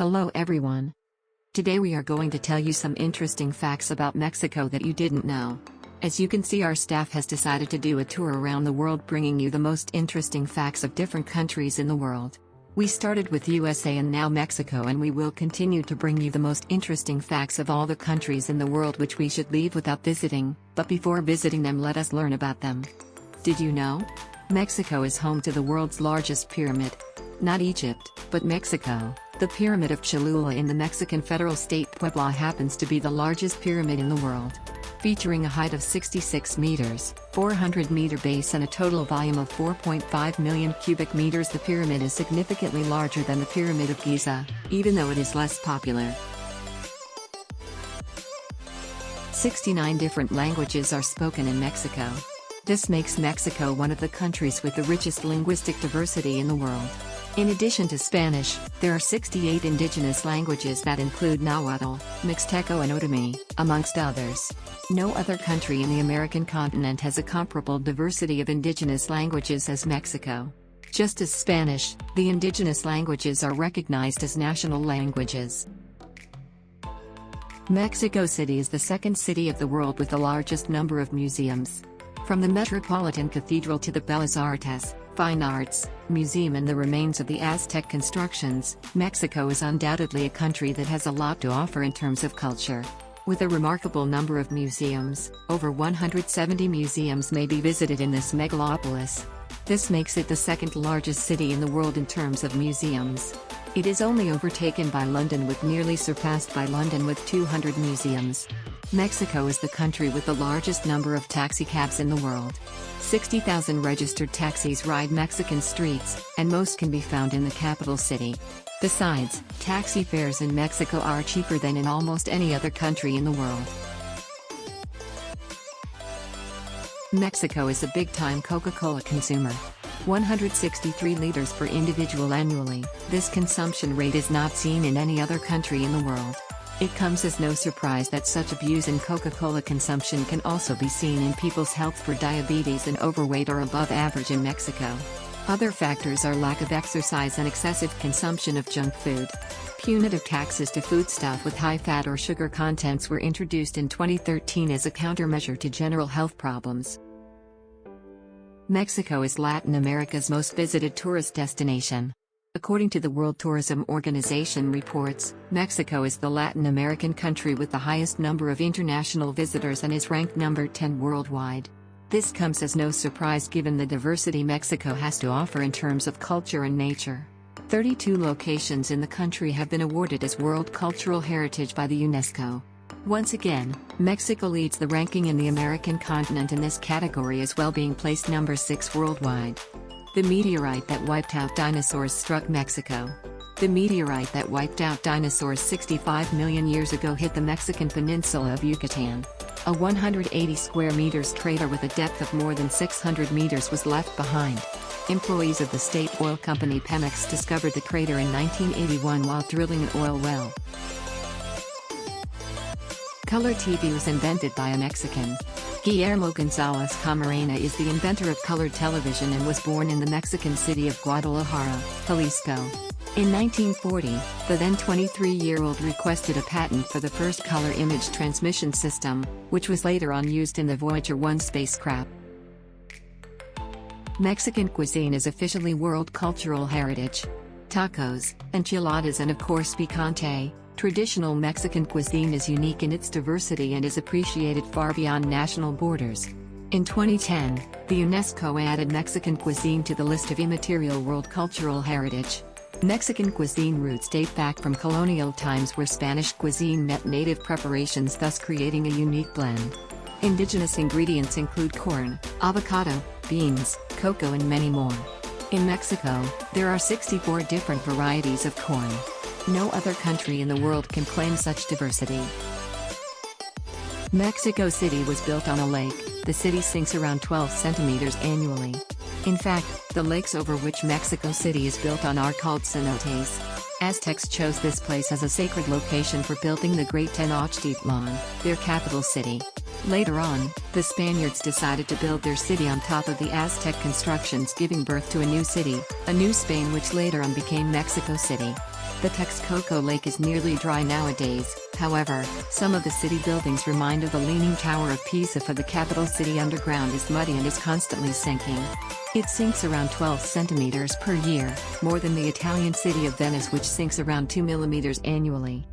Hello everyone. Today we are going to tell you some interesting facts about Mexico that you didn't know. As you can see, our staff has decided to do a tour around the world, bringing you the most interesting facts of different countries in the world. We started with USA and now Mexico, and we will continue to bring you the most interesting facts of all the countries in the world which we should leave without visiting, but before visiting them, let us learn about them. Did you know? Mexico is home to the world's largest pyramid. Not Egypt, but Mexico. The Pyramid of Cholula in the Mexican federal state Puebla happens to be the largest pyramid in the world. Featuring a height of 66 meters, 400-meter base and a total volume of 4.5 million cubic meters, the pyramid is significantly larger than the Pyramid of Giza, even though it is less popular. 69 different languages are spoken in Mexico. This makes Mexico one of the countries with the richest linguistic diversity in the world. In addition to Spanish, there are 68 indigenous languages that include Nahuatl, Mixteco and Otomi, amongst others. No other country in the American continent has a comparable diversity of indigenous languages as Mexico. Just as Spanish, the indigenous languages are recognized as national languages. Mexico City is the second city of the world with the largest number of museums. From the Metropolitan Cathedral to the Bellas Artes, Fine Arts Museum and the remains of the Aztec constructions, Mexico is undoubtedly a country that has a lot to offer in terms of culture. With a remarkable number of museums, over 170 museums may be visited in this megalopolis. This makes it the second largest city in the world in terms of museums. It is only overtaken by London, with nearly surpassed by London with 200 museums. Mexico is the country with the largest number of taxicabs in the world. 60,000 registered taxis ride Mexican streets, and most can be found in the capital city. Besides, taxi fares in Mexico are cheaper than in almost any other country in the world. Mexico is a big-time Coca-Cola consumer. 163 liters per individual annually. This consumption rate is not seen in any other country in the world. It comes as no surprise that such abuse in Coca-Cola consumption can also be seen in people's health, for diabetes and overweight are above average in Mexico. Other factors are lack of exercise and excessive consumption of junk food. Punitive taxes to foodstuff with high fat or sugar contents were introduced in 2013 as a countermeasure to general health problems. Mexico is Latin America's most visited tourist destination. According to the World Tourism Organization reports, Mexico is the Latin American country with the highest number of international visitors and is ranked number 10 worldwide. This comes as no surprise given the diversity Mexico has to offer in terms of culture and nature. 32 locations in the country have been awarded as World Cultural Heritage by the UNESCO. Once again, Mexico leads the ranking in the American continent in this category as well, being placed number 6 worldwide. The meteorite that wiped out dinosaurs struck Mexico. The meteorite that wiped out dinosaurs 65 million years ago hit the Mexican peninsula of Yucatan. A 180 square meters crater with a depth of more than 600 meters was left behind. Employees of the state oil company Pemex discovered the crater in 1981 while drilling an oil well. Color TV was invented by a Mexican. Guillermo González Camarena is the inventor of color television and was born in the Mexican city of Guadalajara, Jalisco. In 1940, the then 23-year-old requested a patent for the first color image transmission system, which was later on used in the Voyager 1 spacecraft. Mexican cuisine is officially World Cultural Heritage. Tacos, enchiladas and of course picante. Traditional Mexican cuisine is unique in its diversity and is appreciated far beyond national borders. In 2010, the UNESCO added Mexican cuisine to the list of immaterial World Cultural Heritage. Mexican cuisine roots date back from colonial times, where Spanish cuisine met native preparations, thus creating a unique blend. Indigenous ingredients include corn, avocado, beans, cocoa and many more. In Mexico, there are 64 different varieties of corn. No other country in the world can claim such diversity. Mexico City was built on a lake. The city sinks around 12 centimeters annually. In fact, the lakes over which Mexico City is built on are called cenotes. Aztecs chose this place as a sacred location for building the Great Tenochtitlan, their capital city. Later on, the Spaniards decided to build their city on top of the Aztec constructions, giving birth to a new city, a New Spain, which later on became Mexico City. The Texcoco Lake is nearly dry nowadays, however, some of the city buildings remind of the Leaning Tower of Pisa, for the capital city underground is muddy and is constantly sinking. It sinks around 12 centimeters per year, more than the Italian city of Venice, which sinks around 2 millimeters annually.